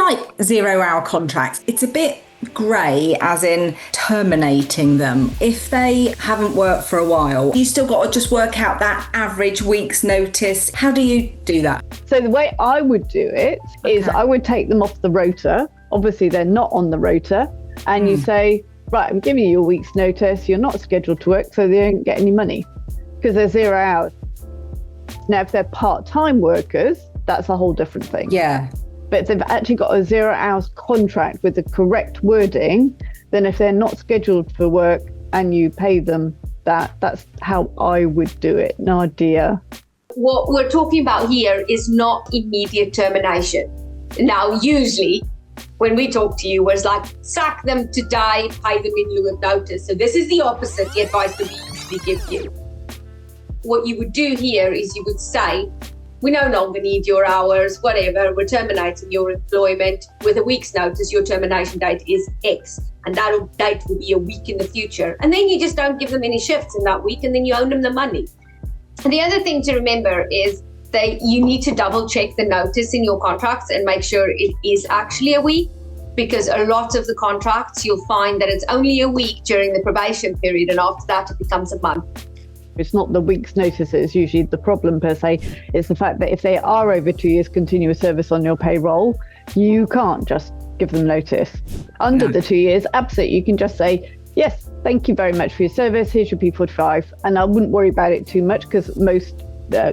like 0-hour contracts, it's a bit grey, as in terminating them. If they haven't worked for a while, you still got to just work out that average week's notice. How do you do that? So the way I would do it is I would take them off the rota. Obviously, they're not on the rota. And you say, right, I'm giving you a week's notice. You're not scheduled to work, so they don't get any money because they're 0 hours. Now, if they're part-time workers, that's a whole different thing. Yeah. But if they've actually got a 0 hours contract with the correct wording, then if they're not scheduled for work and you pay them that's how I would do it. Nadia. What we're talking about here is not immediate termination. Now, usually when we talk to you, was like, sack them today, pay them in lieu of notice. So this is the opposite, the advice that we usually give you. What you would do here is you would say, we no longer need your hours, whatever, we're terminating your employment. With a week's notice, your termination date is X, and that date will be a week in the future. And then you just don't give them any shifts in that week, and then you owe them the money. And the other thing to remember is that you need to double check the notice in your contracts and make sure it is actually a week, because a lot of the contracts, you'll find that it's only a week during the probation period, and after that it becomes a month. It's not the week's notice that is usually the problem per se. It's the fact that if they are over 2 years continuous service on your payroll, you can't just give them notice. Under the 2 years, absolutely, you can just say, yes, thank you very much for your service. Here's your P45. And I wouldn't worry about it too much because most,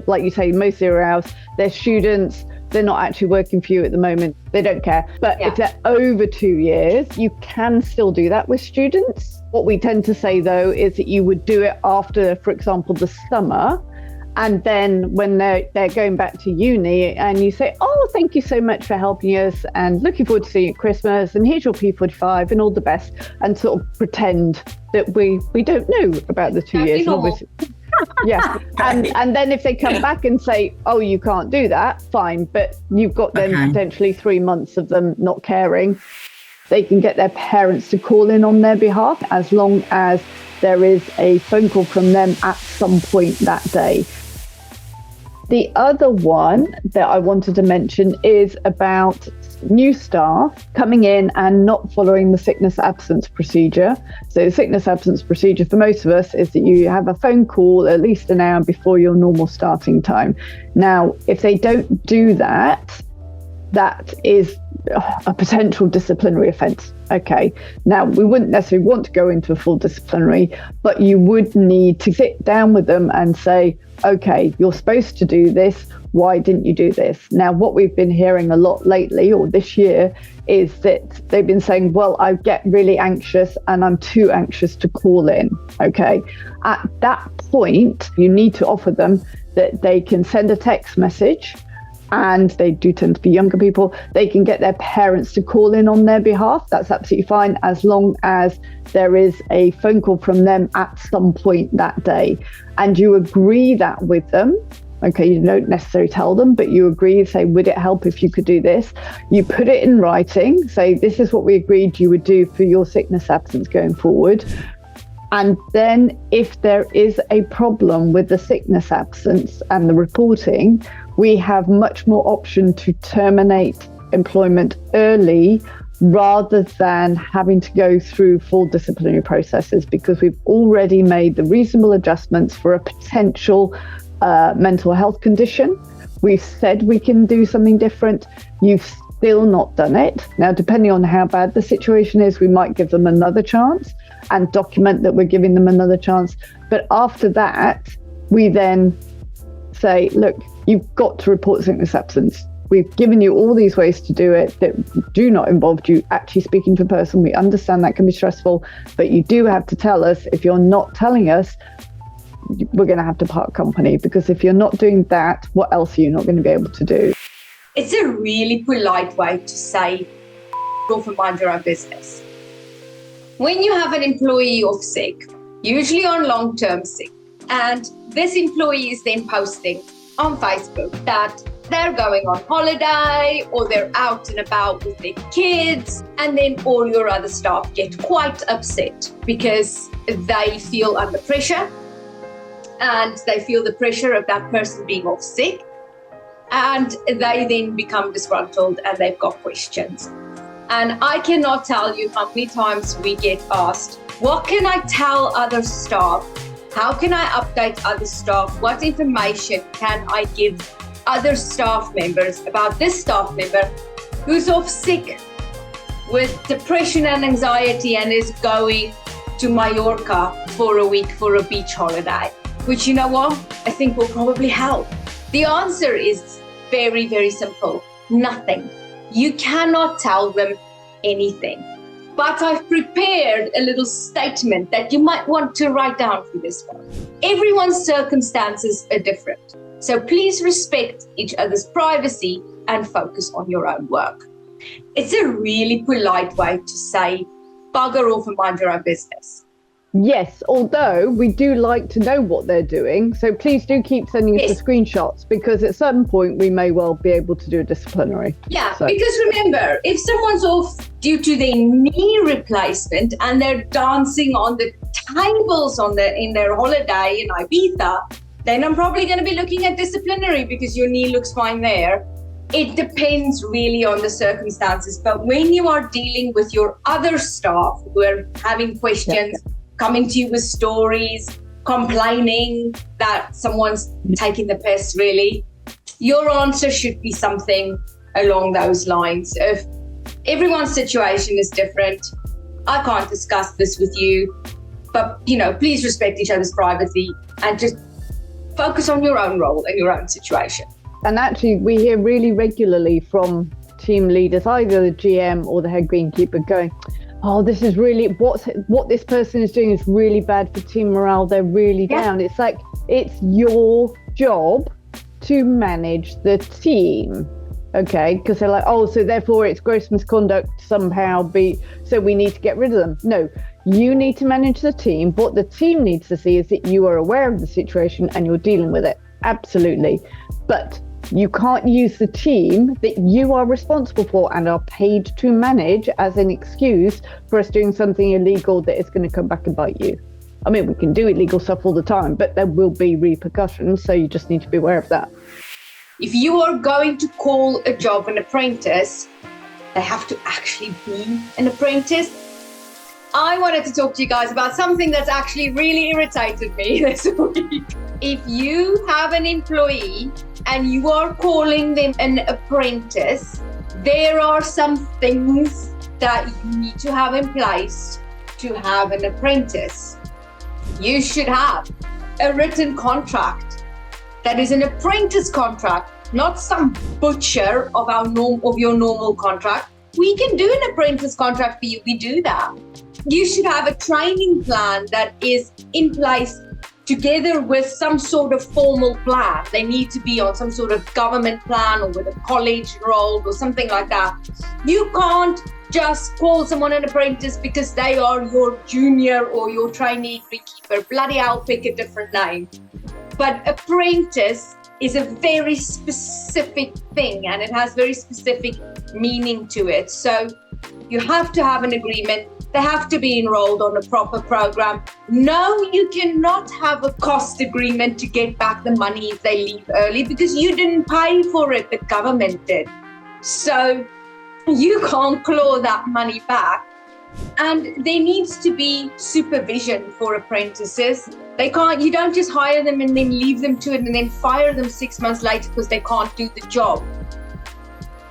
like you say, most 0 hours, they're students. They're not actually working for you at the moment. They don't care. But if they're over 2 years, you can still do that with students. What we tend to say, though, is that you would do it after, for example, the summer. And then when they're going back to uni and you say, oh, thank you so much for helping us and looking forward to seeing you at Christmas and here's your P45 and all the best, and sort of pretend that we don't know about the 2 years. Obviously. Yeah. And then if they come back and say, oh, you can't do that, fine. But you've got then potentially 3 months of them not caring. They can get their parents to call in on their behalf as long as there is a phone call from them at some point that day. The other one that I wanted to mention is about new staff coming in and not following the sickness absence procedure. So the sickness absence procedure for most of us is that you have a phone call at least an hour before your normal starting time. Now, if they don't do that, that is a potential disciplinary offence. Okay. Now, we wouldn't necessarily want to go into a full disciplinary, but you would need to sit down with them and say, okay, you're supposed to do this. Why didn't you do this? Now, what we've been hearing a lot lately or this year is that they've been saying, well, I get really anxious and I'm too anxious to call in. Okay. At that point, you need to offer them that they can send a text message, and they do tend to be younger people. They can get their parents to call in on their behalf. That's absolutely fine, as long as there is a phone call from them at some point that day. And you agree that with them. Okay, you don't necessarily tell them, but you agree, say, would it help if you could do this? You put it in writing, say, this is what we agreed you would do for your sickness absence going forward. And then if there is a problem with the sickness absence and the reporting, we have much more option to terminate employment early rather than having to go through full disciplinary processes, because we've already made the reasonable adjustments for a potential mental health condition. We've said we can do something different. You've still not done it. Now, depending on how bad the situation is, we might give them another chance and document that we're giving them another chance. But after that, we then say, look, you've got to report sickness absence. We've given you all these ways to do it that do not involve you actually speaking to a person. We understand that can be stressful, but you do have to tell us. If you're not telling us, we're going to have to part company, because if you're not doing that, what else are you not going to be able to do? It's a really polite way to say, off and mind your own business. When you have an employee off sick, usually on long-term sick, and this employee is then posting on Facebook that they're going on holiday or they're out and about with their kids, and then all your other staff get quite upset because they feel under pressure and they feel the pressure of that person being off sick. and they then become disgruntled and they've got questions. And I cannot tell you how many times we get asked, what can I tell other staff? How can I update other staff? What information can I give other staff members about this staff member who's off sick with depression and anxiety and is going to Mallorca for a week for a beach holiday? Which, you know what, I think will probably help. The answer is very, very simple. Nothing. You cannot tell them anything. But I've prepared a little statement that you might want to write down for this one. Everyone's circumstances are different. So please respect each other's privacy and focus on your own work. It's a really polite way to say, bugger off and mind your own business. Yes, although we do like to know what they're doing. So please do keep sending us the screenshots, because at some point we may well be able to do a disciplinary. Yeah, because remember, if someone's off due to their knee replacement and they're dancing on the tables in their holiday in Ibiza, then I'm probably going to be looking at disciplinary because your knee looks fine there. It depends really on the circumstances. But when you are dealing with your other staff who are having questions, coming to you with stories, complaining that someone's taking the piss, really, your answer should be something along those lines. If everyone's situation is different, I can't discuss this with you, but, please respect each other's privacy and just focus on your own role and your own situation. And actually, we hear really regularly from team leaders, either the GM or the head greenkeeper, going, oh, this is really, what this person is doing is really bad for team morale. They're really down. It's like, it's your job to manage the team. Okay, because they're like, oh, so therefore it's gross misconduct somehow, so we need to get rid of them. No, you need to manage the team. What the team needs to see is that you are aware of the situation and you're dealing with it. Absolutely. But you can't use the team that you are responsible for and are paid to manage as an excuse for us doing something illegal that is going to come back and bite you. I mean, we can do illegal stuff all the time, but there will be repercussions, so you just need to be aware of that. If you are going to call a job an apprentice, they have to actually be an apprentice. I wanted to talk to you guys about something that's actually really irritated me this week. If you have an employee and you are calling them an apprentice, there are some things that you need to have in place to have an apprentice. You should have a written contract that is an apprentice contract, not some butcher of your normal contract. We can do an apprentice contract for you. We do that. You should have a training plan that is in place together with some sort of formal plan. They need to be on some sort of government plan or with a college enrolled or something like that. You can't just call someone an apprentice because they are your junior or your trainee greenkeeper. Bloody hell, pick a different name. But apprentice is a very specific thing and it has very specific meaning to it. So you have to have an agreement. They have to be enrolled on a proper program. No, you cannot have a cost agreement to get back the money if they leave early because you didn't pay for it, the government did. So you can't claw that money back. And there needs to be supervision for apprentices. You don't just hire them and then leave them to it and then fire them 6 months later because they can't do the job.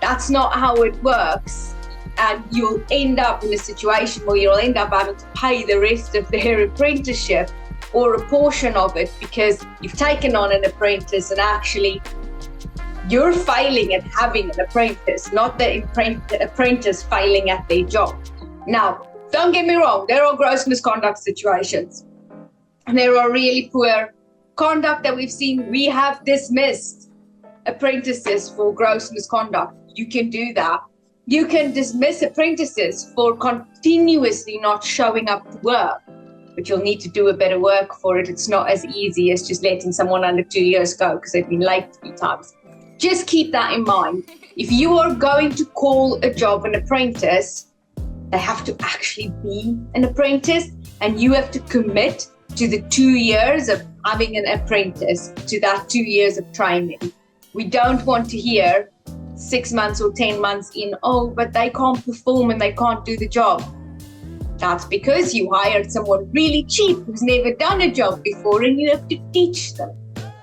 That's not how it works. And you'll end up in a situation where you'll end up having to pay the rest of their apprenticeship or a portion of it because you've taken on an apprentice and actually you're failing at having an apprentice, not the apprentice failing at their job. Now, don't get me wrong, there are gross misconduct situations. And there are really poor conduct that we've seen. We have dismissed apprentices for gross misconduct. You can do that. You can dismiss apprentices for continuously not showing up to work, but you'll need to do a better work for it. It's not as easy as just letting someone under 2 years go because they've been late 3 times. Just keep that in mind. If you are going to call a job an apprentice, they have to actually be an apprentice and you have to commit to the 2 years of having an apprentice, to that 2 years of training. We don't want to hear 6 months or 10 months in, oh, but they can't perform and they can't do the job. That's because you hired someone really cheap who's never done a job before and you have to teach them.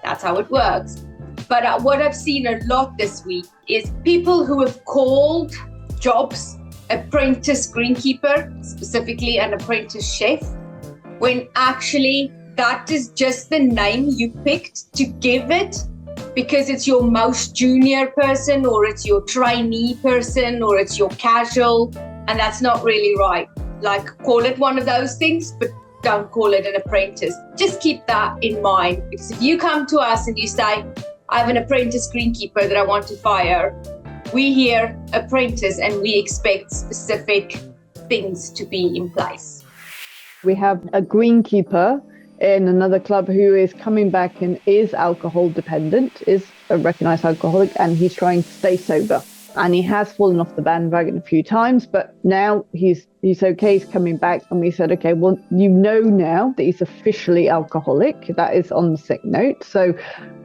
That's how it works. But what I've seen a lot this week is people who have called jobs apprentice greenkeeper, specifically an apprentice chef, when actually that is just the name you picked to give it because it's your most junior person or it's your trainee person or it's your casual, and that's not really right. Like, call it one of those things, but don't call it an apprentice. Just keep that in mind, because if you come to us and you say, I have an apprentice greenkeeper that I want to fire, we hear apprentice and we expect specific things to be in place. We have a greenkeeper in another club who is coming back and is alcohol dependent, is a recognised alcoholic, and he's trying to stay sober. And he has fallen off the bandwagon a few times, but now he's okay, he's coming back. And we said, okay, well, you know now that he's officially alcoholic. That is on the sick note. So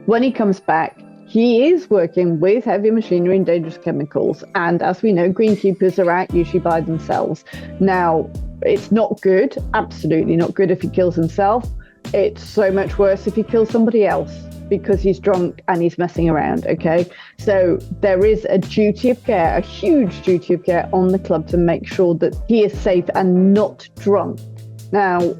when he comes back, he is working with heavy machinery and dangerous chemicals. And as we know, greenkeepers are out usually by themselves. Now, it's not good, absolutely not good if he kills himself. It's so much worse if he kills somebody else, because he's drunk and he's messing around, okay? So there is a duty of care, a huge duty of care on the club to make sure that he is safe and not drunk. Now,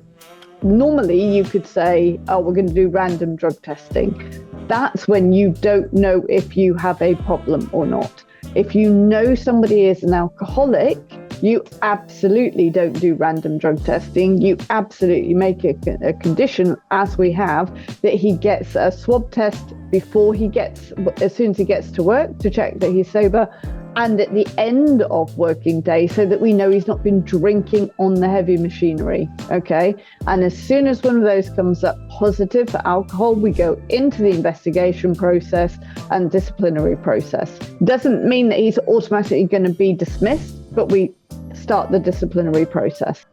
normally you could say, oh, we're going to do random drug testing. That's when you don't know if you have a problem or not. If you know somebody is an alcoholic, you absolutely don't do random drug testing. You absolutely make a condition, as we have, that he gets a swab test as soon as he gets to work to check that he's sober, and at the end of working day, so that we know he's not been drinking on the heavy machinery, okay? And as soon as one of those comes up positive for alcohol, we go into the investigation process and disciplinary process. Doesn't mean that he's automatically going to be dismissed, but we start the disciplinary process.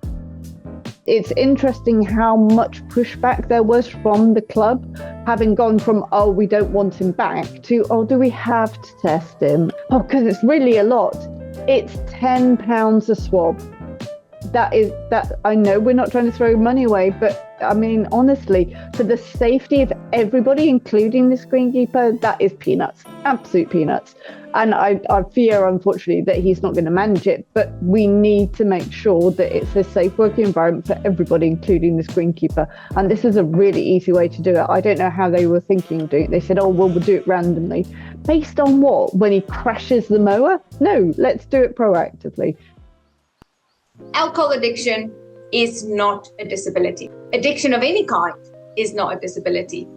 It's interesting how much pushback there was from the club, having gone from, oh, we don't want him back, to, oh, do we have to test him? Oh, because it's really a lot. It's £10 a swab. That I know we're not trying to throw money away, but I mean, honestly, for the safety of everybody, including this greenkeeper, that is peanuts, absolute peanuts. And I fear, unfortunately, that he's not going to manage it, but we need to make sure that it's a safe working environment for everybody, including this greenkeeper. And this is a really easy way to do it. I don't know how they were thinking of doing it. They said, oh, well, we'll do it randomly. Based on what? When he crashes the mower? No, let's do it proactively. Alcohol addiction is not a disability. Addiction of any kind is not a disability.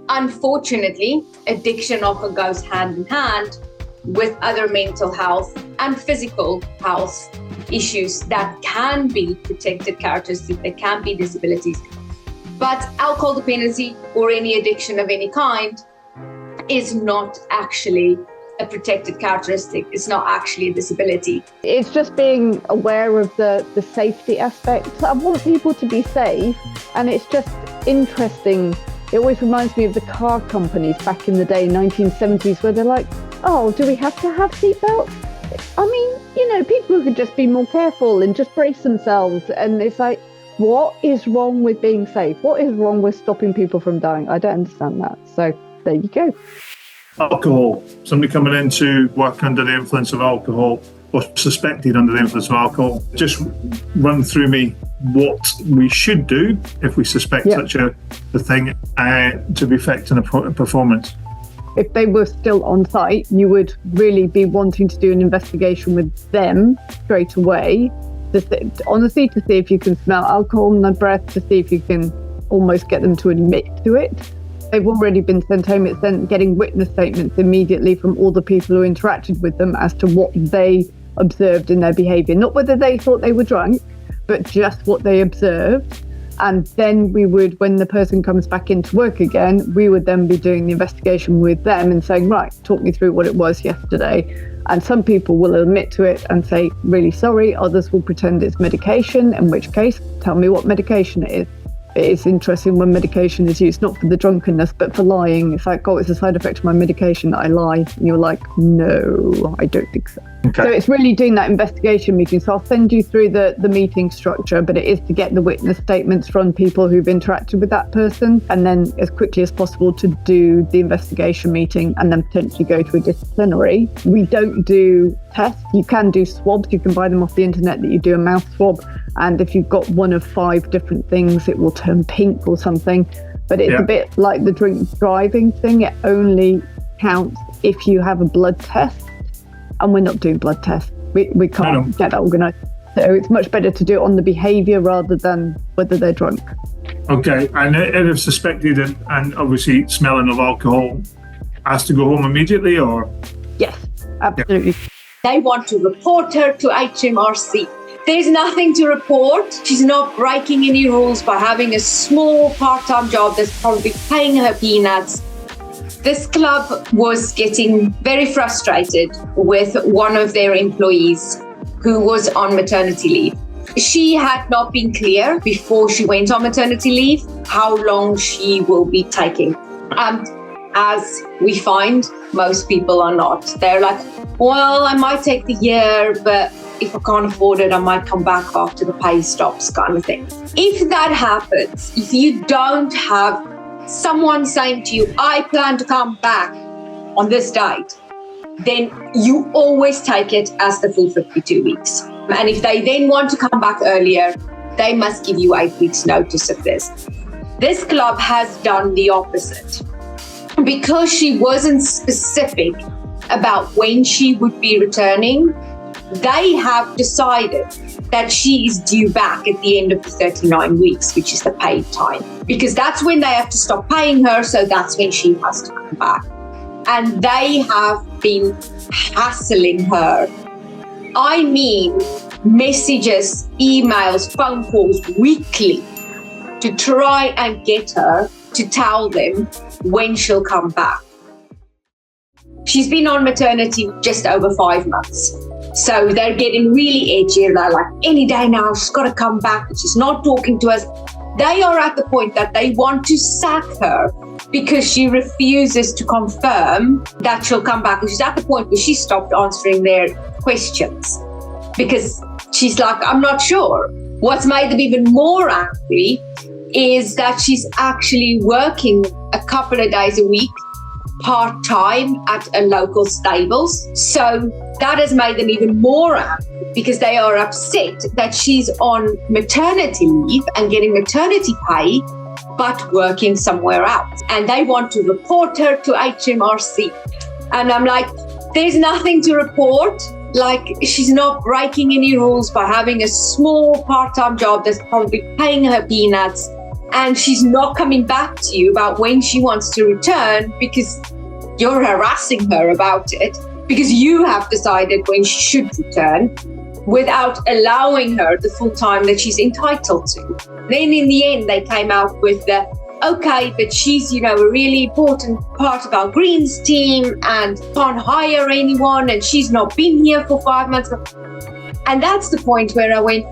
Unfortunately, addiction often goes hand in hand with other mental health and physical health issues that can be protected characteristics, that can be disabilities. But alcohol dependency or any addiction of any kind is not actually a protected characteristic. It's not actually a disability. It's just being aware of the safety aspect. I want people to be safe, and it's just interesting. It always reminds me of the car companies back in the day, 1970s, where they're like, oh, do we have to have seatbelts? I mean, people could just be more careful and just brace themselves. And it's like, what is wrong with being safe? What is wrong with stopping people from dying? I don't understand that. So there you go. Alcohol. Somebody coming in to work under the influence of alcohol or suspected under the influence of alcohol. Just run through me what we should do if we suspect such a thing to be affecting a performance. If they were still on site, you would really be wanting to do an investigation with them straight away, honestly, to see if you can smell alcohol in their breath, to see if you can almost get them to admit to it. They've already been sent home. It's then getting witness statements immediately from all the people who interacted with them as to what they observed in their behaviour. Not whether they thought they were drunk, but just what they observed. And then we would, when the person comes back into work again, we would then be doing the investigation with them and saying, right, talk me through what it was yesterday. And some people will admit to it and say, really sorry. Others will pretend it's medication, in which case, tell me what medication it is. it's interesting when medication is used, not for the drunkenness, but for lying. It's like, oh, it's a side effect of my medication that I lie. And you're like, no, I don't think so. Okay. So it's really doing that investigation meeting. So I'll send you through the meeting structure, but it is to get the witness statements from people who've interacted with that person, and then as quickly as possible to do the investigation meeting and then potentially go to a disciplinary. We don't do tests. You can do swabs. You can buy them off the internet that you do a mouth swab. And if you've got one of 5 different things, it will turn pink or something. But it's a bit like the drink driving thing. It only counts if you have a blood test. And we're not doing blood tests. We can't get that organised. So it's much better to do it on the behaviour rather than whether they're drunk. Okay, and if suspected and obviously smelling of alcohol, has to go home immediately, or? Yes, absolutely. Yeah. They want to report her to HMRC. There's nothing to report. She's not breaking any rules by having a small part-time job that's probably paying her peanuts. This club was getting very frustrated with one of their employees who was on maternity leave. She had not been clear before she went on maternity leave how long she will be taking. And as we find, most people are not. They're like, well, I might take the year, but if I can't afford it, I might come back after the pay stops, kind of thing. If that happens, if you don't have someone saying to you, I plan to come back on this date, then you always take it as the full 52 weeks. And if they then want to come back earlier, they must give you 8 weeks notice of this. This club has done the opposite. Because she wasn't specific about when she would be returning, they have decided that she is due back at the end of the 39 weeks, which is the paid time, because that's when they have to stop paying her. So that's when she has to come back. And they have been hassling her. I mean, messages, emails, phone calls weekly to try and get her to tell them when she'll come back. She's been on maternity just over 5 months. So they're getting really edgy. They're like, any day now, she's got to come back. She's not talking to us. They are at the point that they want to sack her because she refuses to confirm that she'll come back. And she's at the point where she stopped answering their questions because she's like, I'm not sure. What's made them even more angry is that she's actually working a couple of days a week part-time at a local stables. So that has made them even more angry because they are upset that she's on maternity leave and getting maternity pay, but working somewhere else. And they want to report her to HMRC. And I'm like, there's nothing to report. Like, she's not breaking any rules by having a small part-time job that's probably paying her peanuts. And she's not coming back to you about when she wants to return because you're harassing her about it, because you have decided when she should return without allowing her the full time that she's entitled to. Then in the end, they came out with the, okay, but she's, a really important part of our Greens team and can't hire anyone and she's not been here for 5 months. And that's the point where I went,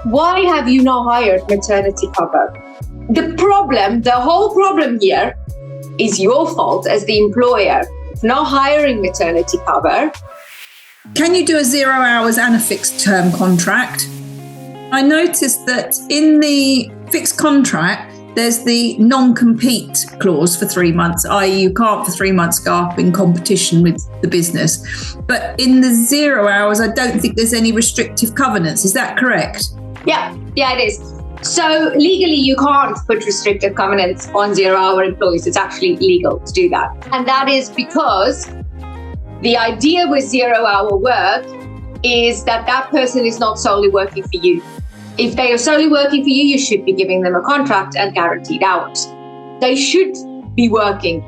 why have you not hired maternity cover? The whole problem here is your fault as the employer for not hiring maternity cover. Can you do a 0 hours and a fixed term contract? I noticed that in the fixed contract, there's the non-compete clause for 3 months, i.e. you can't for 3 months go up in competition with the business. But in the 0 hours, I don't think there's any restrictive covenants. Is that correct? Yeah, it is. So legally, you can't put restrictive covenants on 0 hour employees. It's actually illegal to do that. And that is because the idea with 0 hour work is that person is not solely working for you. If they are solely working for you, you should be giving them a contract and guaranteed hours. They should be working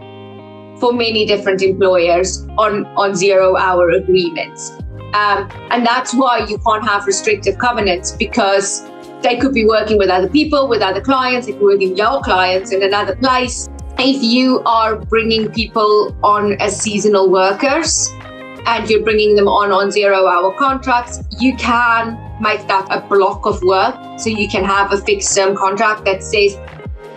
for many different employers on 0 hour agreements. And that's why you can't have restrictive covenants, because they could be working with other people, with other clients, they could be working with your clients in another place. If you are bringing people on as seasonal workers and you're bringing them on 0 hour contracts, you can make that a block of work. So you can have a fixed term contract that says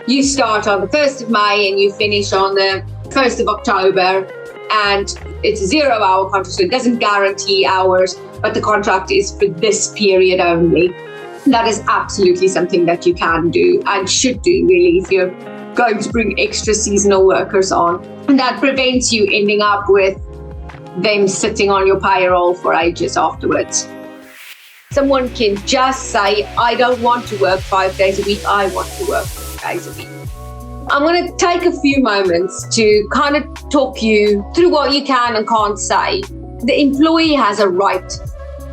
you start on the 1st of May and you finish on the 1st of October, and it's a 0-hour contract, so it doesn't guarantee hours, but the contract is for this period only. That is absolutely something that you can do and should do, really, if you're going to bring extra seasonal workers on. And that prevents you ending up with them sitting on your payroll for ages afterwards. Someone can just say, I don't want to work 5 days a week, I want to work 4 days a week. I'm going to take a few moments to kind of talk you through what you can and can't say. The employee has a right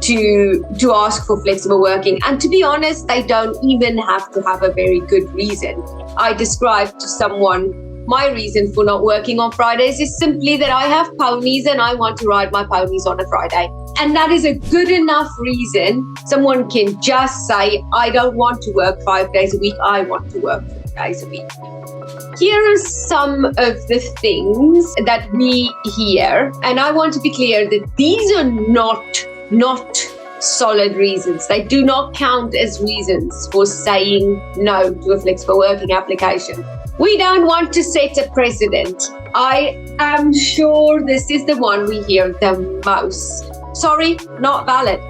to ask for flexible working. And to be honest, they don't even have to have a very good reason. I described to someone, my reason for not working on Fridays is simply that I have ponies and I want to ride my ponies on a Friday. And that is a good enough reason. Someone can just say, I don't want to work 5 days a week, I want to work 4 days a week. Here are some of the things that we hear. And I want to be clear that these are not solid reasons. They do not count as reasons for saying no to a flexible working application. We don't want to set a precedent. I am sure this is the one we hear the most. Sorry, not valid.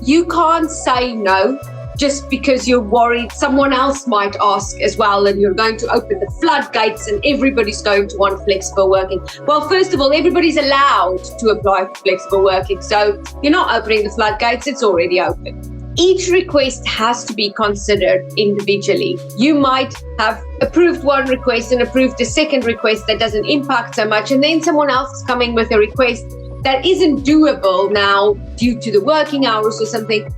You can't say no just because you're worried someone else might ask as well, and you're going to open the floodgates and everybody's going to want flexible working. Well, first of all, everybody's allowed to apply for flexible working. So you're not opening the floodgates, it's already open. Each request has to be considered individually. You might have approved one request and approved a second request that doesn't impact so much, and then someone else is coming with a request that isn't doable now due to the working hours or something.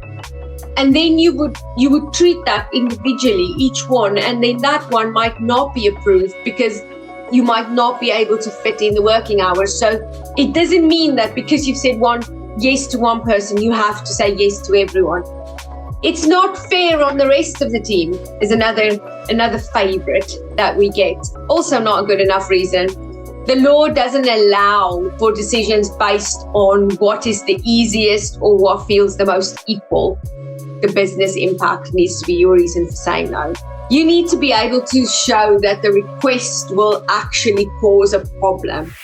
And then you would treat that individually, each one, and then that one might not be approved because you might not be able to fit in the working hours. So it doesn't mean that because you've said yes to one person, you have to say yes to everyone. It's not fair on the rest of the team is another favorite that we get. Also not a good enough reason. The law doesn't allow for decisions based on what is the easiest or what feels the most equal. The business impact needs to be your reason for saying no. You need to be able to show that the request will actually cause a problem.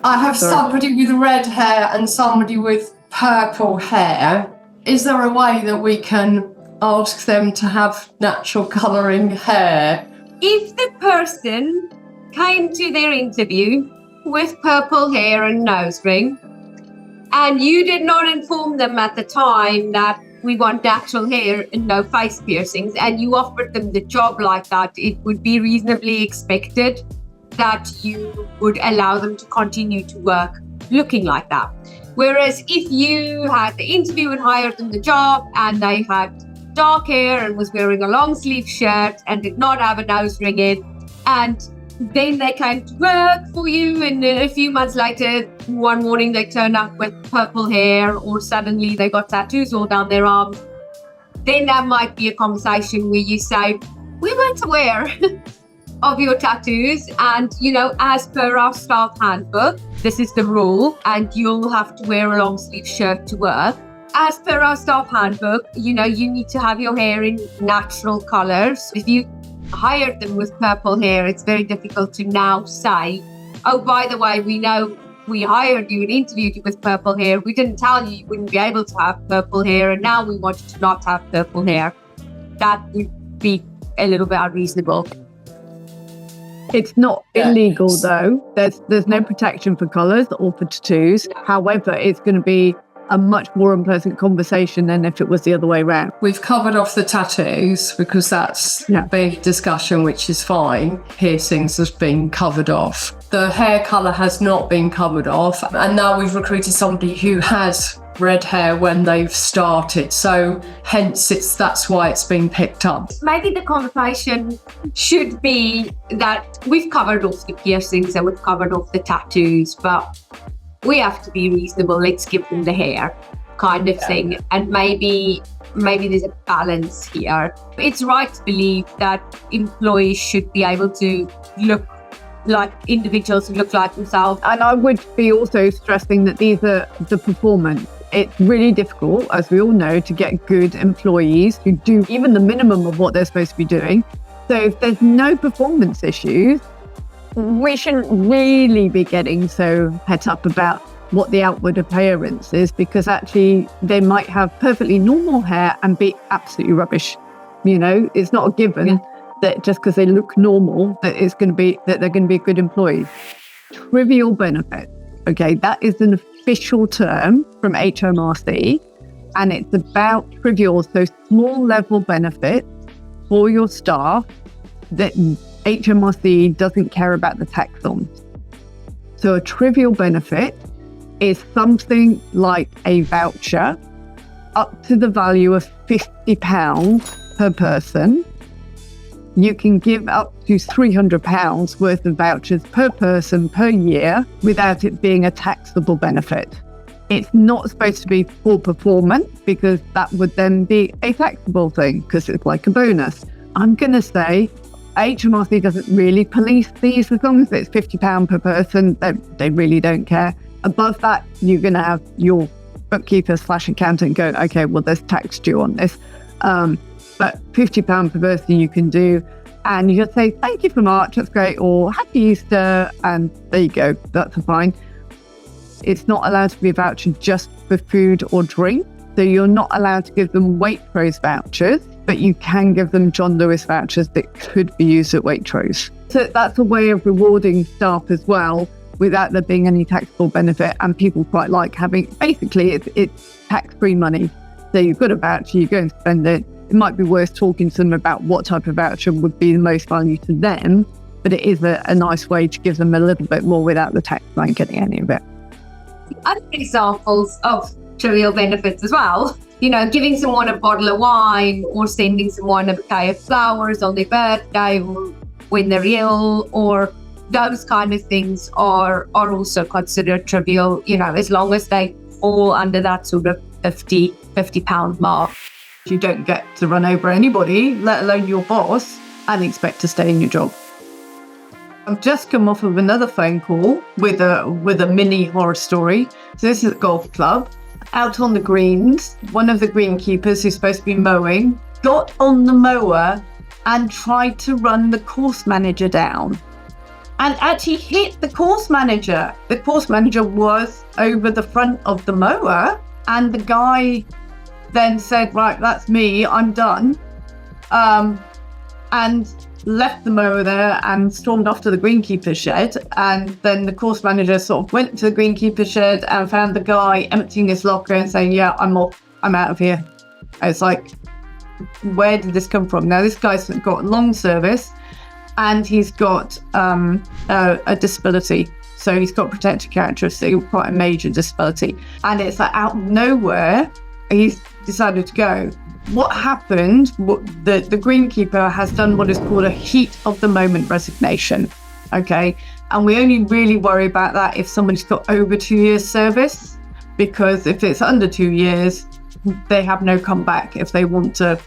I have somebody with red hair and somebody with purple hair. Is there a way that we can ask them to have natural colouring hair? If the person came to their interview with purple hair and nose ring, and you did not inform them at the time that we want natural hair and no face piercings, and you offered them the job like that, it would be reasonably expected that you would allow them to continue to work looking like that. Whereas if you had the interview and hired them the job and they had dark hair and was wearing a long sleeve shirt and did not have a nose ring in, and then they came to work for you, and a few months later, one morning they turned up with purple hair, or suddenly they got tattoos all down their arms, then that might be a conversation where you say, we weren't aware of your tattoos, and as per our staff handbook, this is the rule, and you'll have to wear a long sleeve shirt to work. As per our staff handbook, you need to have your hair in natural colours. If you hired them with purple hair, it's very difficult to now say, oh, by the way, we know we hired you and interviewed you with purple hair. We didn't tell you wouldn't be able to have purple hair, and now we want you to not have purple hair. That would be a little bit unreasonable. It's not illegal though. There's no protection for colours or for tattoos. However, it's going to be a much more unpleasant conversation than if it was the other way around. We've covered off the tattoos because that's a big discussion, which is fine. Piercings has been covered off. The hair colour has not been covered off. And now we've recruited somebody who has red hair when they've started. So hence that's why it's been picked up. Maybe the conversation should be that we've covered off the piercings and we've covered off the tattoos, but we have to be reasonable. Let's give them the hair kind of thing. And maybe there's a balance here. It's right to believe that employees should be able to look like individuals who look like themselves. And I would be also stressing that these are the performance. It's really difficult, as we all know, to get good employees who do even the minimum of what they're supposed to be doing. So if there's no performance issues, we shouldn't really be getting so het up about what the outward appearance is, because actually they might have perfectly normal hair and be absolutely rubbish. You know, it's not a given that just because they look normal that they're going to be a good employee. Trivial benefit. Okay, that is an official term from HMRC, and it's about trivial, so small level benefits for your staff that HMRC doesn't care about the tax on. So a trivial benefit is something like a voucher up to the value of £50 per person. You can give up to £300 worth of vouchers per person per year without it being a taxable benefit. It's not supposed to be for performance, because that would then be a taxable thing, because it's like a bonus. I'm going to say HMRC doesn't really police these. As long as it's £50 per person, they really don't care. Above that, you're going to have your bookkeeper/accountant go, okay, well, there's tax due on this. But £50 per person you can do. And you just say, thank you for March, that's great. Or happy Easter. And there you go, that's fine. It's not allowed to be a voucher just for food or drink. So you're not allowed to give them Waitrose vouchers, but you can give them John Lewis vouchers that could be used at Waitrose. So that's a way of rewarding staff as well, without there being any taxable benefit. And people quite like having, basically, it's tax-free money. So you've got a voucher, you go and spend it. It might be worth talking to them about what type of voucher would be the most value to them, but it is a nice way to give them a little bit more without the taxman getting any of it. Other examples of trivial benefits as well, you know, giving someone a bottle of wine or sending someone a bouquet of flowers on their birthday or when they're ill, or those kind of things are also considered trivial, you know, as long as they fall under that sort of £50 mark. You don't get to run over anybody, let alone your boss, and expect to stay in your job. I've just come off of another phone call with a mini horror story. So this is a golf club. Out on the greens, one of the greenkeepers who's supposed to be mowing got on the mower and tried to run the course manager down, and actually hit the course manager. The course manager was over the front of the mower, and the guy then said, right, that's me, I'm done, and left the mower there and stormed off to the greenkeeper's shed. And then the course manager sort of went to the greenkeeper's shed and found the guy emptying his locker and saying, yeah, I'm off, I'm out of here. It's like, where did this come from? Now, this guy's got long service and he's got a disability. So he's got protected characteristics, quite a major disability. And it's like out of nowhere, he's decided to go. What happened, the greenkeeper has done what is called a heat of the moment resignation, okay? And we only really worry about that if somebody's got over 2 years service, because if it's under 2 years, they have no comeback if they want to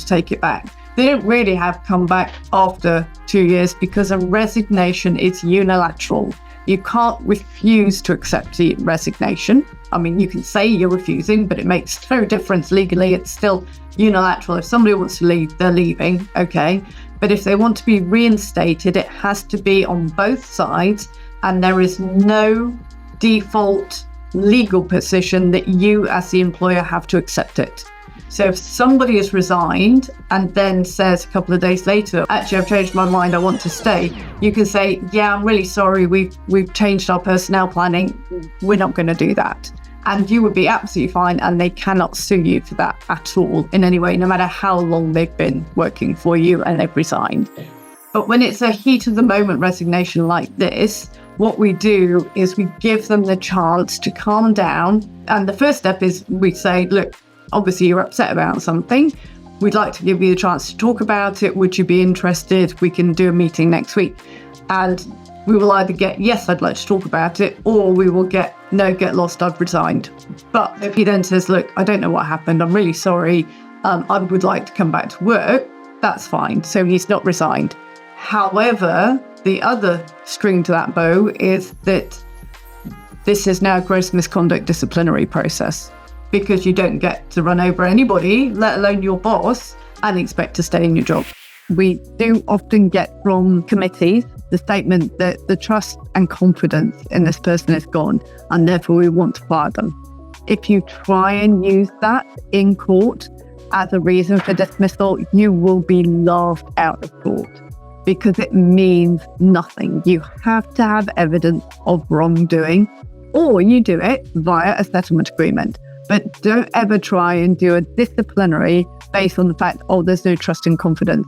take it back. They don't really have comeback after 2 years because a resignation is unilateral. You can't refuse to accept the resignation. I mean, you can say you're refusing, but it makes no difference legally. It's still unilateral. If somebody wants to leave, they're leaving, okay? But if they want to be reinstated, it has to be on both sides, and there is no default legal position that you as the employer have to accept it. So if somebody has resigned and then says a couple of days later, actually, I've changed my mind, I want to stay, you can say, yeah, I'm really sorry, we've changed our personnel planning, we're not going to do that. And you would be absolutely fine, and they cannot sue you for that at all in any way, no matter how long they've been working for you and they've resigned. But when it's a heat of the moment resignation like this, what we do is we give them the chance to calm down. And the first step is we say, look, obviously you're upset about something. We'd like to give you the chance to talk about it. Would you be interested? We can do a meeting next week. And we will either get, yes, I'd like to talk about it, or we will get, no, get lost, I've resigned. But if he then says, look, I don't know what happened, I'm really sorry, I would like to come back to work, that's fine. So he's not resigned. However, the other string to that bow is that this is now gross misconduct disciplinary process, because you don't get to run over anybody, let alone your boss, and expect to stay in your job. We do often get from committees the statement that the trust and confidence in this person is gone, and therefore we want to fire them. If you try and use that in court as a reason for dismissal, you will be laughed out of court, because it means nothing. You have to have evidence of wrongdoing, or you do it via a settlement agreement. But don't ever try and do a disciplinary based on the fact, there's no trust and confidence.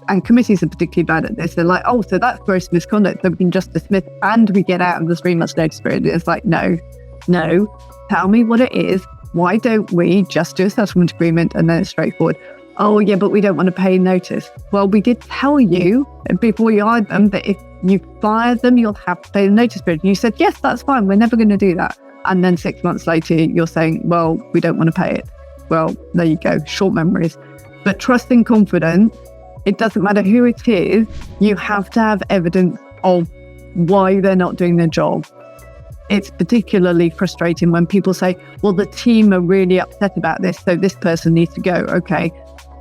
And committees are particularly bad at this. They're like, so that's gross misconduct, so we can just dismiss and we get out of the 3 months notice period. It's like, no, tell me what it is. Why don't we just do a settlement agreement and then it's straightforward? Oh yeah, but we don't want to pay notice. Well, we did tell you before you hired them that if you fire them, you'll have to pay the notice period. And you said, yes, that's fine. We're never going to do that. And then 6 months later, you're saying, well, we don't want to pay it. Well, there you go. Short memories. But trust and confidence, it doesn't matter who it is, you have to have evidence of why they're not doing their job. It's particularly frustrating when people say, well, the team are really upset about this, so this person needs to go. Okay,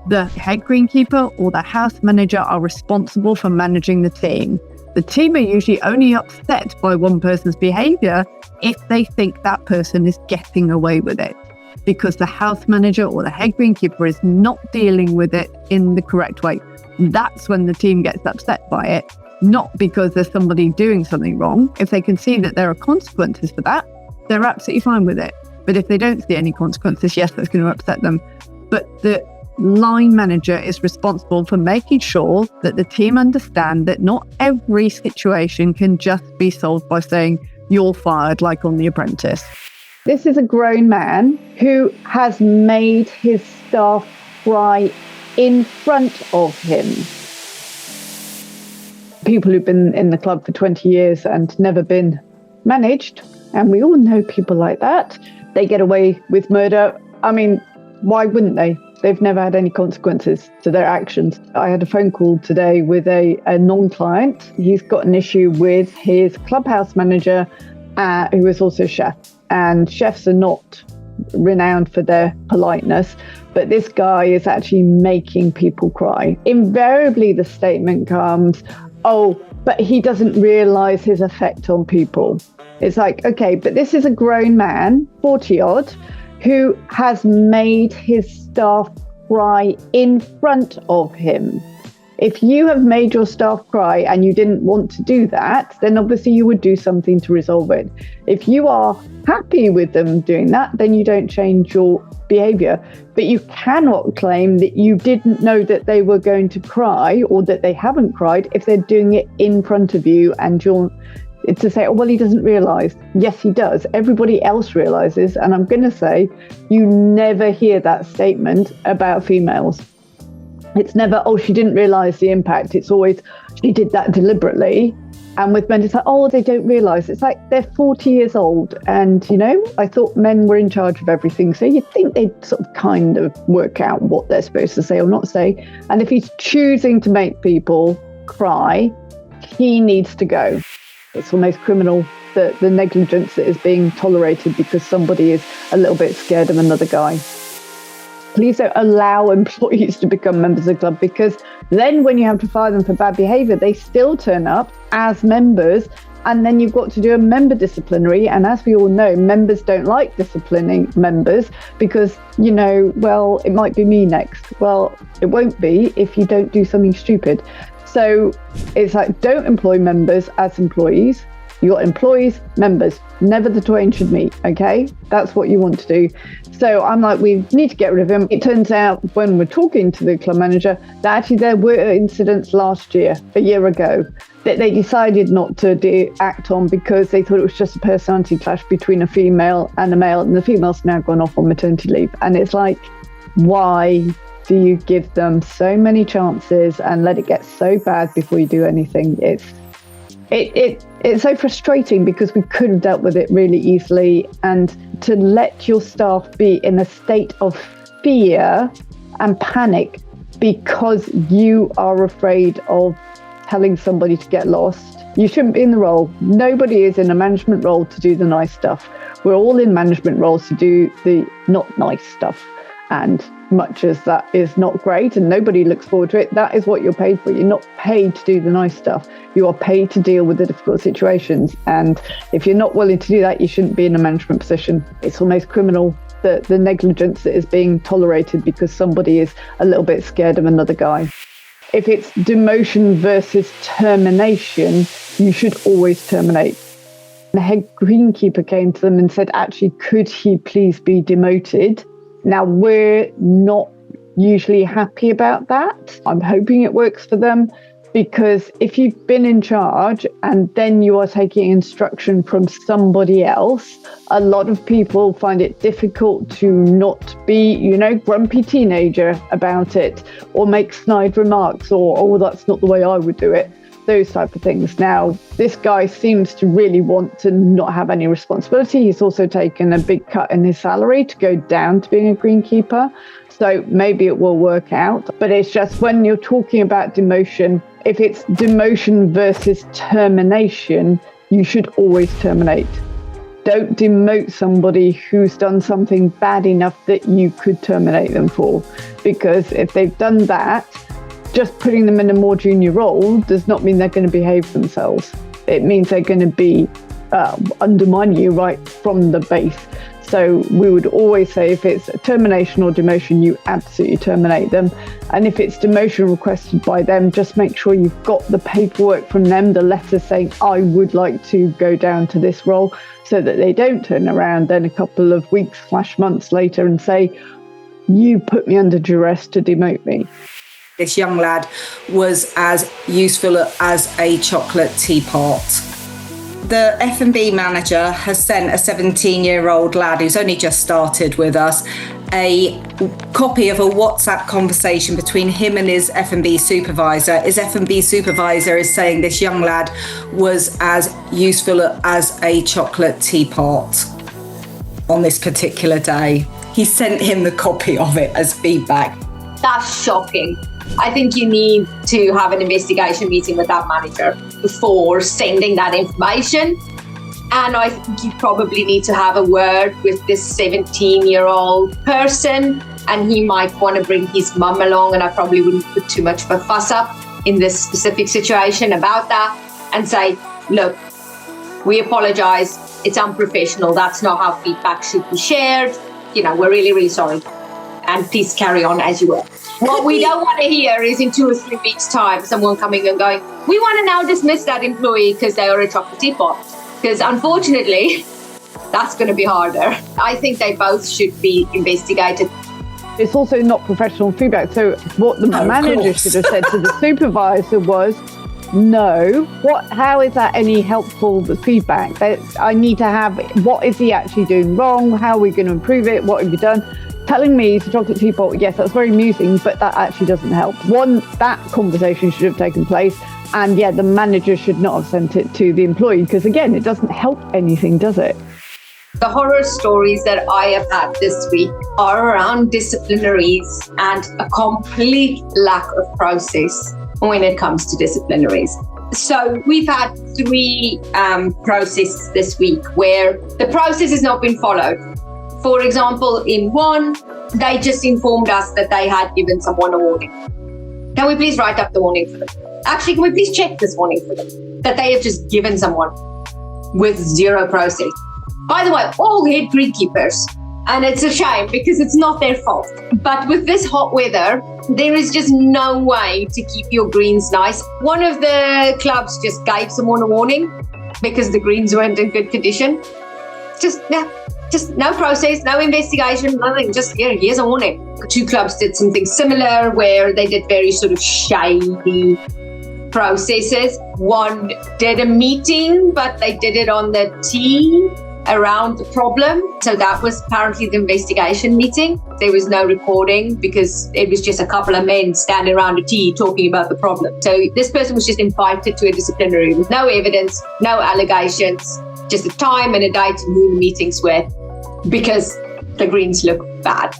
the head greenkeeper or the house manager are responsible for managing the team. The team are usually only upset by one person's behaviour if they think that person is getting away with it, because the house manager or the head greenkeeper is not dealing with it in the correct way. That's when the team gets upset by it, not because there's somebody doing something wrong. If they can see that there are consequences for that, they're absolutely fine with it. But if they don't see any consequences, yes, that's going to upset them. But the line manager is responsible for making sure that the team understand that not every situation can just be solved by saying you're fired, like on The Apprentice. This is a grown man who has made his staff cry in front of him. People who've been in the club for 20 years and never been managed, and we all know people like that, they get away with murder. I mean, why wouldn't they? They've never had any consequences to their actions. I had a phone call today with a non-client. He's got an issue with his clubhouse manager, who is also a chef. And chefs are not renowned for their politeness, but this guy is actually making people cry. Invariably, the statement comes, but he doesn't realise his effect on people. It's like, okay, but this is a grown man, 40-odd, who has made his staff cry in front of him. If you have made your staff cry and you didn't want to do that, then obviously you would do something to resolve it. If you are happy with them doing that, then you don't change your behaviour. But you cannot claim that you didn't know that they were going to cry or that they haven't cried if they're doing it in front of you and you're to say, he doesn't realise. Yes, he does. Everybody else realises. And I'm going to say, you never hear that statement about females. It's never, she didn't realise the impact. It's always, she did that deliberately. And with men, it's like, they don't realise. It's like they're 40 years old. And, I thought men were in charge of everything. So you think they'd sort of kind of work out what they're supposed to say or not say. And if he's choosing to make people cry, he needs to go. It's almost criminal, the negligence that is being tolerated because somebody is a little bit scared of another guy. Please don't allow employees to become members of the club, because then when you have to fire them for bad behaviour, they still turn up as members, and then you've got to do a member disciplinary. And as we all know, members don't like disciplining members because, it might be me next. Well, it won't be if you don't do something stupid. So it's like, don't employ members as employees. You got employees, members, never the twain should meet, okay? That's what you want to do. So I'm like, we need to get rid of him. It turns out when we're talking to the club manager that actually there were incidents a year ago, that they decided not to act on because they thought it was just a personality clash between a female and a male, and the female's now gone off on maternity leave. And it's like, why do you give them so many chances and let it get so bad before you do anything? It's so frustrating because we could have dealt with it really easily. And to let your staff be in a state of fear and panic because you are afraid of telling somebody to get lost. You shouldn't be in the role. Nobody is in a management role to do the nice stuff. We're all in management roles to do the not nice stuff. And much as that is not great and nobody looks forward to it, that is what you're paid for. You're not paid to do the nice stuff. You are paid to deal with the difficult situations. And if you're not willing to do that, you shouldn't be in a management position. It's almost criminal, the negligence that is being tolerated because somebody is a little bit scared of another guy. If it's demotion versus termination, you should always terminate. The head greenkeeper came to them and said, actually, could he please be demoted? Now, we're not usually happy about that. I'm hoping it works for them, because if you've been in charge and then you are taking instruction from somebody else, a lot of people find it difficult to not be, grumpy teenager about it, or make snide remarks, or, oh, that's not the way I would do it. Those type of things. Now, this guy seems to really want to not have any responsibility. He's also taken a big cut in his salary to go down to being a greenkeeper. So maybe it will work out. But it's just when you're talking about demotion, if it's demotion versus termination, you should always terminate. Don't demote somebody who's done something bad enough that you could terminate them for. Because if they've done that, just putting them in a more junior role does not mean they're going to behave themselves. It means they're going to be undermine you right from the base. So we would always say if it's a termination or demotion, you absolutely terminate them. And if it's demotion requested by them, just make sure you've got the paperwork from them, the letter saying, I would like to go down to this role, so that they don't turn around then a couple of weeks / months later and say, you put me under duress to demote me. This young lad was as useful as a chocolate teapot. The F&B manager has sent a 17-year-old lad who's only just started with us a copy of a WhatsApp conversation between him and his F&B supervisor. His F&B supervisor is saying this young lad was as useful as a chocolate teapot on this particular day. He sent him the copy of it as feedback. That's shocking. I think you need to have an investigation meeting with that manager before sending that information. And I think you probably need to have a word with this 17-year-old person, and he might want to bring his mum along, and I probably wouldn't put too much of a fuss up in this specific situation about that, and say, look, we apologise, it's unprofessional, that's not how feedback should be shared, we're really, really sorry. And please carry on as you were. What we don't want to hear is in 2 or 3 weeks' time, someone coming and going, we want to now dismiss that employee because they are a chocolate teapot. Because unfortunately, that's going to be harder. I think they both should be investigated. It's also not professional feedback. So what the manager should have said to the supervisor was, no, how is that any helpful feedback? I need to have, what is he actually doing wrong? How are we going to improve it? What have you done? Telling me he's a chocolate teapot, yes, that's very amusing, but that actually doesn't help. That conversation should have taken place. And the manager should not have sent it to the employee, because again, it doesn't help anything, does it? The horror stories that I have had this week are around disciplinaries and a complete lack of process when it comes to disciplinaries. So we've had 3 processes this week where the process has not been followed. For example, in one, they just informed us that they had given someone a warning. Can we please write up the warning for them? Actually, can we please check this warning for them? That they have just given someone with 0 process. By the way, all head greenkeepers, and it's a shame because it's not their fault. But with this hot weather, there is just no way to keep your greens nice. One of the clubs just gave someone a warning because the greens weren't in good condition. Just no process, no investigation, nothing. Just here's a warning. 2 clubs did something similar where they did very sort of shady processes. One did a meeting, but they did it on the tee around the problem. So that was apparently the investigation meeting. There was no recording because it was just a couple of men standing around a tee talking about the problem. So this person was just invited to a disciplinary with no evidence, no allegations, just a time and a date and who the meetings were, because the greens look bad.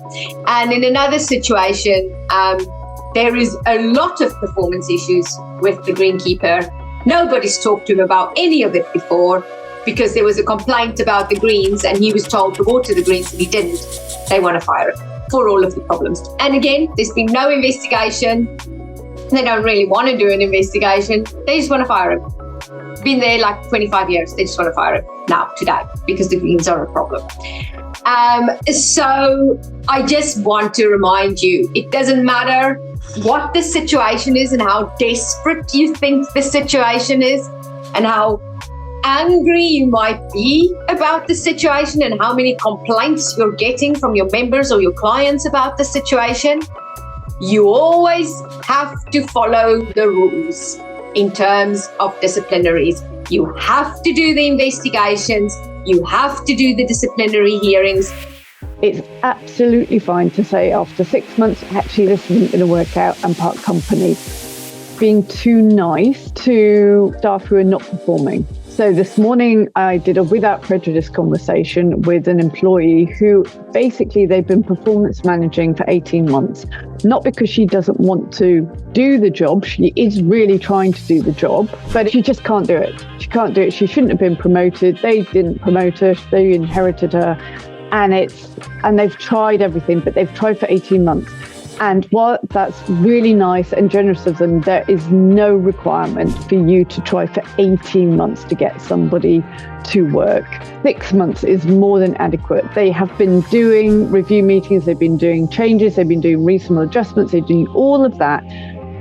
And in another situation, There is a lot of performance issues with the greenkeeper. Nobody's talked to him about any of it before because there was a complaint about the greens and he was told to water the greens and he didn't. They want to fire him for all of the problems. And again, there's been no investigation. They don't really want to do an investigation. They just want to fire him. Been there like 25 years. They just want to fire him now, today, because the greens are a problem. So I just want to remind you, it doesn't matter what the situation is and how desperate you think the situation is and how angry you might be about the situation and how many complaints you're getting from your members or your clients about the situation. You always have to follow the rules in terms of disciplinaries. You have to do the investigations. You have to do the disciplinary hearings. It's absolutely fine to say after 6 months, actually, this isn't going to work out and part company. Being too nice to staff who are not performing. So this morning I did a without prejudice conversation with an employee who basically they've been performance managing for 18 months. Not because she doesn't want to do the job, she is really trying to do the job, but she just can't do it. She can't do it. She shouldn't have been promoted. They didn't promote her, they inherited her. And they've tried everything, but they've tried for 18 months. And while that's really nice and generous of them, there is no requirement for you to try for 18 months to get somebody to work. 6 months is more than adequate. They have been doing review meetings, they've been doing changes, they've been doing reasonable adjustments, they're doing all of that.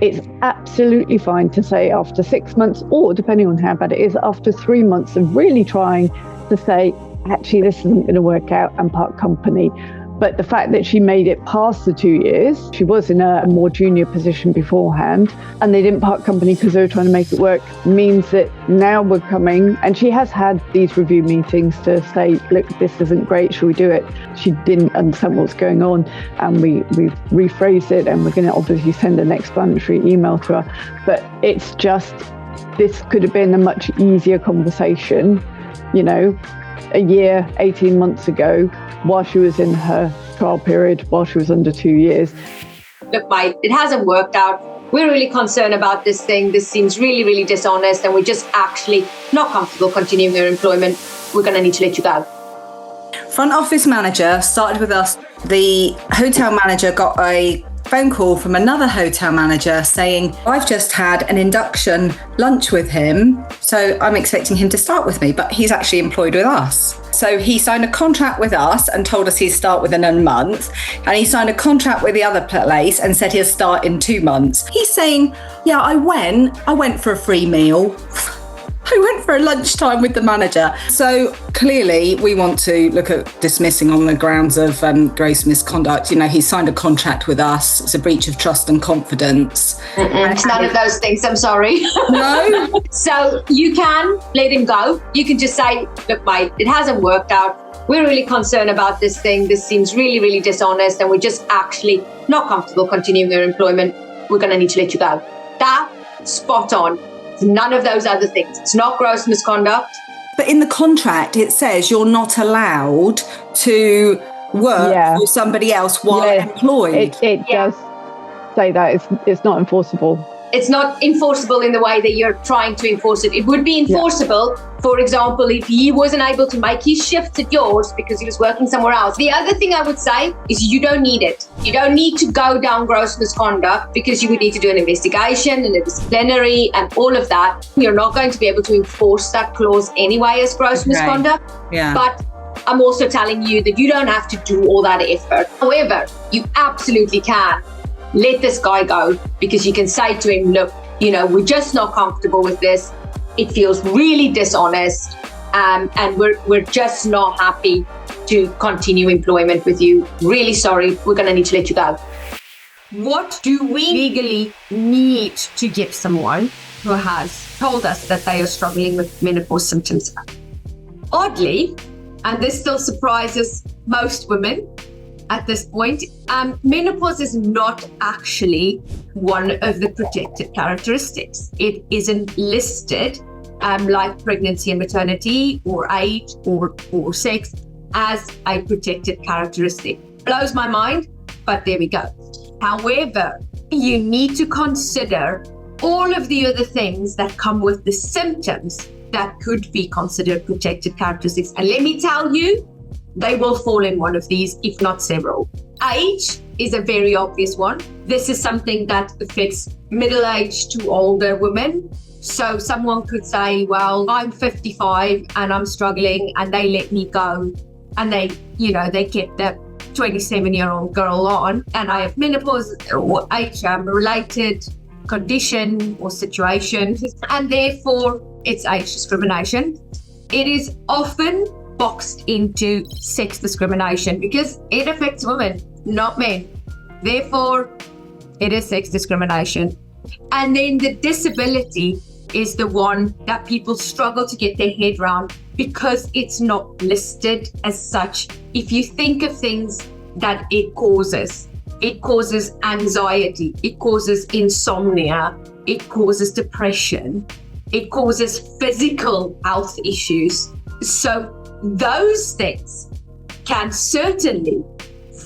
It's absolutely fine to say after 6 months, or depending on how bad it is, after 3 months of really trying to say, actually, this isn't going to work out and part company. But the fact that she made it past the 2 years, she was in a more junior position beforehand, and they didn't part company because they were trying to make it work, means that now we're coming, and she has had these review meetings to say, look, this isn't great, should we do it? She didn't understand what's going on, and we've rephrased it, and we're going to obviously send an explanatory email to her. But it's just, this could have been a much easier conversation, a year, 18 months ago, while she was in her trial period, while she was under 2 years. Look, mate, it hasn't worked out. We're really concerned about this thing. This seems really, really dishonest, and we're just actually not comfortable continuing your employment. We're going to need to let you go. Front office manager started with us. The hotel manager got a phone call from another hotel manager saying, I've just had an induction lunch with him, so I'm expecting him to start with me, but he's actually employed with us. So he signed a contract with us and told us he'd start within a month, and he signed a contract with the other place and said he'll start in 2 months. He's saying, yeah, I went for a free meal. I went for a lunchtime with the manager. So clearly we want to look at dismissing on the grounds of gross misconduct. He signed a contract with us. It's a breach of trust and confidence. It's none of those things, I'm sorry. No. So you can let him go. You can just say, look, mate, it hasn't worked out. We're really concerned about this thing. This seems really, really dishonest, and we're just actually not comfortable continuing your employment. We're going to need to let you go. That's spot on. It's none of those other things. It's not gross misconduct. But in the contract, it says you're not allowed to work for somebody else while employed. It does say that. It's not enforceable. It's not enforceable in the way that you're trying to enforce it. It would be enforceable, for example, if he wasn't able to make his shifts at yours because he was working somewhere else. The other thing I would say is you don't need it. You don't need to go down gross misconduct because you would need to do an investigation and a disciplinary and all of that. You're not going to be able to enforce that clause anyway as gross misconduct. Yeah. But I'm also telling you that you don't have to do all that effort. However, you absolutely can let this guy go, because you can say to him, look, we're just not comfortable with this. It feels really dishonest, and we're just not happy to continue employment with you. Really sorry, we're going to need to let you go. What do we legally need to give someone who has told us that they are struggling with menopause symptoms? Oddly, and this still surprises most women at this point, menopause is not actually one of the protected characteristics. It isn't listed like pregnancy and maternity or age or sex as a protected characteristic. Blows my mind, but there we go. However, you need to consider all of the other things that come with the symptoms that could be considered protected characteristics. And let me tell you, they will fall in one of these, if not several. Age is a very obvious one. This is something that affects middle-aged to older women. So someone could say, well, I'm 55 and I'm struggling, and they let me go, and they get the 27-year-old girl on, and I have menopause or age-related condition or situation, and therefore it's age discrimination. It is often boxed into sex discrimination because it affects women, not men. Therefore, it is sex discrimination. And then the disability is the one that people struggle to get their head around because it's not listed as such. If you think of things that it causes anxiety, it causes insomnia, it causes depression, it causes physical health issues. So those things can certainly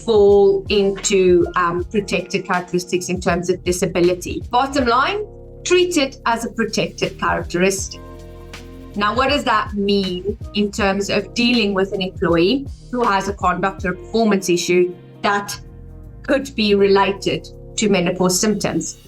fall into protected characteristics in terms of disability. Bottom line, treat it as a protected characteristic. Now, what does that mean in terms of dealing with an employee who has a conduct or performance issue that could be related to menopause symptoms?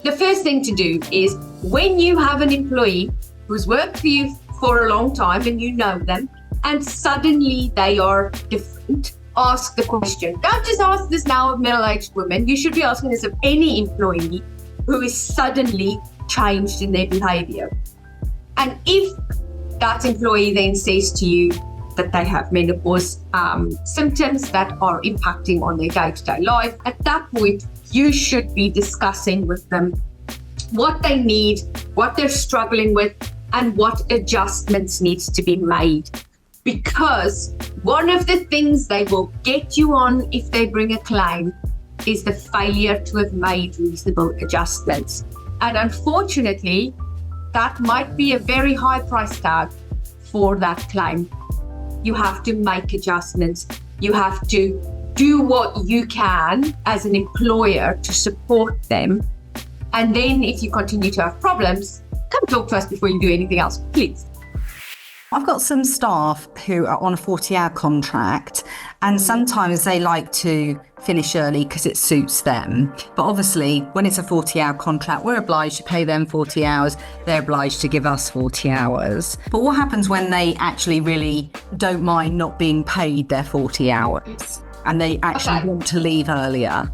The first thing to do is, when you have an employee who's worked for you for a long time and you know them, and suddenly they are different, ask the question. Don't just ask this now of middle-aged women. You should be asking this of any employee who is suddenly changed in their behavior. And if that employee then says to you that they have menopause symptoms that are impacting on their day-to-day life, at that point, you should be discussing with them what they need, what they're struggling with, and what adjustments needs to be made. Because one of the things they will get you on if they bring a claim is the failure to have made reasonable adjustments. And unfortunately, that might be a very high price tag for that claim. You have to make adjustments. You have to do what you can as an employer to support them. And then if you continue to have problems, come talk to us before you do anything else, please. I've got some staff who are on a 40-hour contract, and sometimes they like to finish early because it suits them. But obviously, when it's a 40-hour contract, we're obliged to pay them 40 hours. They're obliged to give us 40 hours. But what happens when they actually really don't mind not being paid their 40 hours and they actually want to leave earlier?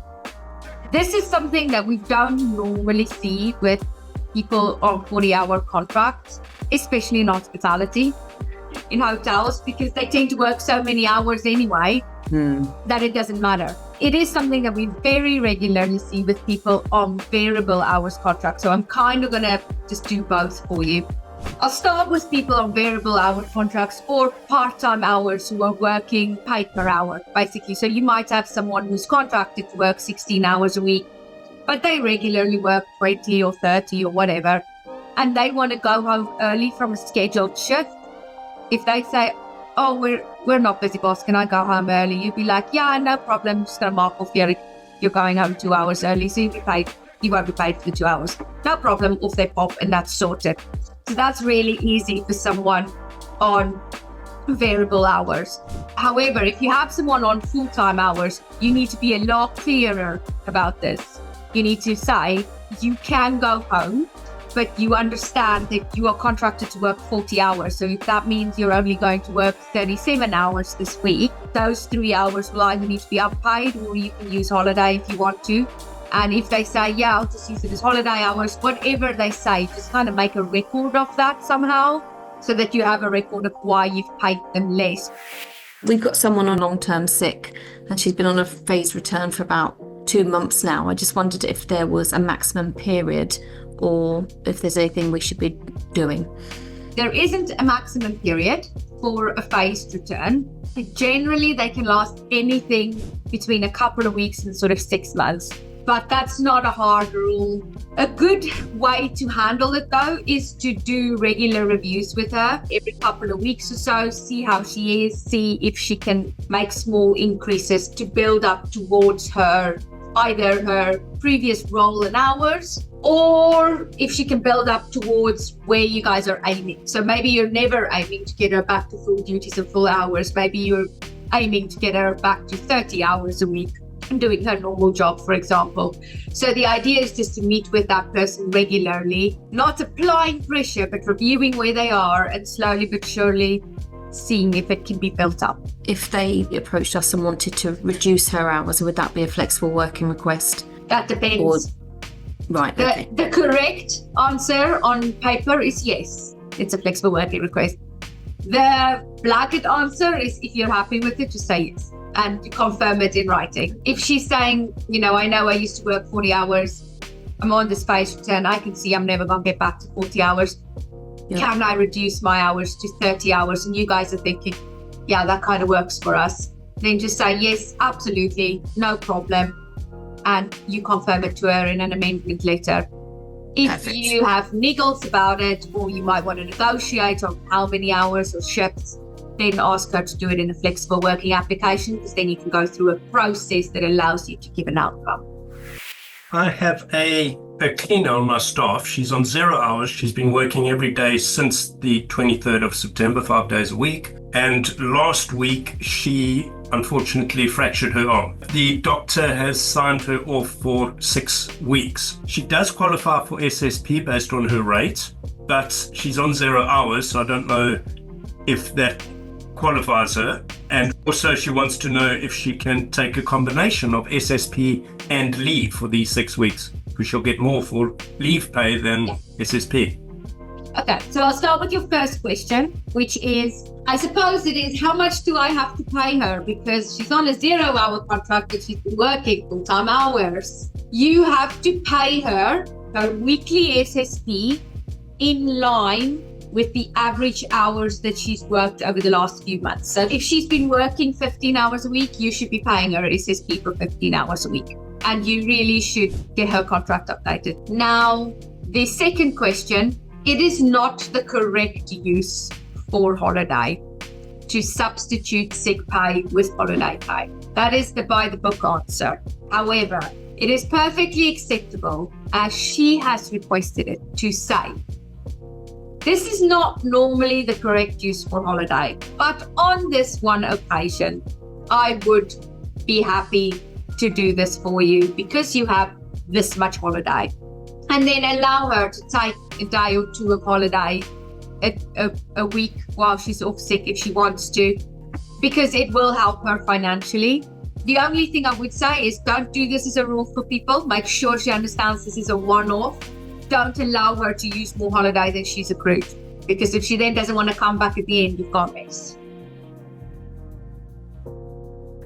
This is something that we don't normally see with people on 40-hour contracts, especially in hospitality, in hotels, because they tend to work so many hours anyway that it doesn't matter. It is something that we very regularly see with people on variable hours contracts. So I'm kind of going to just do both for you. I'll start with people on variable hour contracts or part-time hours who are working paid per hour, basically. So you might have someone who's contracted to work 16 hours a week, but they regularly work 20 or 30 or whatever, and they want to go home early from a scheduled shift. If they say, oh, we're not busy, boss, can I go home early? You'd be like, yeah, no problem, just going to mark off here. You're going home 2 hours early, so you won't be paid for the 2 hours. No problem, off they pop, and that's sorted. So that's really easy for someone on variable hours. However, if you have someone on full-time hours, you need to be a lot clearer about this. You need to say, you can go home, but you understand that you are contracted to work 40 hours. So if that means you're only going to work 37 hours this week, those 3 hours will either need to be unpaid or you can use holiday if you want to. And if they say, yeah, I'll just use it as holiday hours, whatever they say, just kind of make a record of that somehow so that you have a record of why you've paid them less. We've got someone on long-term sick and she's been on a phased return for about 2 months now. I just wondered if there was a maximum period or if there's anything we should be doing. There isn't a maximum period for a phased return. Generally, they can last anything between a couple of weeks and sort of 6 months. But that's not a hard rule. A good way to handle it, though, is to do regular reviews with her every couple of weeks or so, see how she is, see if she can make small increases to build up towards her either her previous role and hours, or if she can build up towards where you guys are aiming. So maybe you're never aiming to get her back to full duties and full hours. Maybe you're aiming to get her back to 30 hours a week and doing her normal job, for example. So the idea is just to meet with that person regularly, not applying pressure, but reviewing where they are and slowly but surely seeing if it can be built up. If they approached us and wanted to reduce her hours, would that be a flexible working request? That depends. Right. Okay. The correct answer on paper is yes, it's a flexible working request. The blanket answer is if you're happy with it, just say yes and to confirm it in writing. If she's saying, I know I used to work 40 hours, I'm on this phase return, I can see I'm never going to get back to 40 hours. Yeah. Can I reduce my hours to 30 hours? And you guys are thinking, yeah, that kind of works for us. Then just say yes, absolutely, no problem. And you confirm it to her in an amendment letter. If Perfect. You have niggles about it, or you might want to negotiate on how many hours or shifts, then ask her to do it in a flexible working application, because then you can go through a process that allows you to give an outcome. I have a cleaner on my staff. She's on 0 hours. She's been working every day since the 23rd of September, 5 days a week. And last week, she unfortunately fractured her arm. The doctor has signed her off for 6 weeks. She does qualify for SSP based on her rate, but she's on 0 hours, so I don't know if that qualifies her. And also she wants to know if she can take a combination of SSP and leave for these 6 weeks, because she'll get more for leave pay than SSP. Okay, so I'll start with your first question, which is, I suppose it is, how much do I have to pay her? Because she's on a 0 hour contract, but she's been working full-time hours. You have to pay her weekly SSP in line with the average hours that she's worked over the last few months. So if she's been working 15 hours a week, you should be paying her SSP for 15 hours a week. And you really should get her contract updated. Now, the second question, it is not the correct use for holiday to substitute sick pay with holiday pay. That is the by the book answer. However, it is perfectly acceptable, as she has requested it, to say, this is not normally the correct use for holiday, but on this one occasion, I would be happy to do this for you because you have this much holiday. And then allow her to take a day or two of holiday a week while she's off sick if she wants to, because it will help her financially. The only thing I would say is don't do this as a rule for people. Make sure she understands this is a one-off. Don't allow her to use more holiday than she's accrued, because if she then doesn't want to come back at the end, you've got a mess.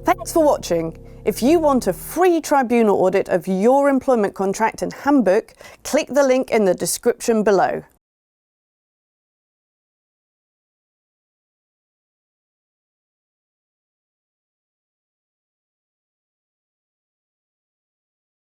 Thanks for watching. If you want a free tribunal audit of your employment contract and handbook, click the link in the description below.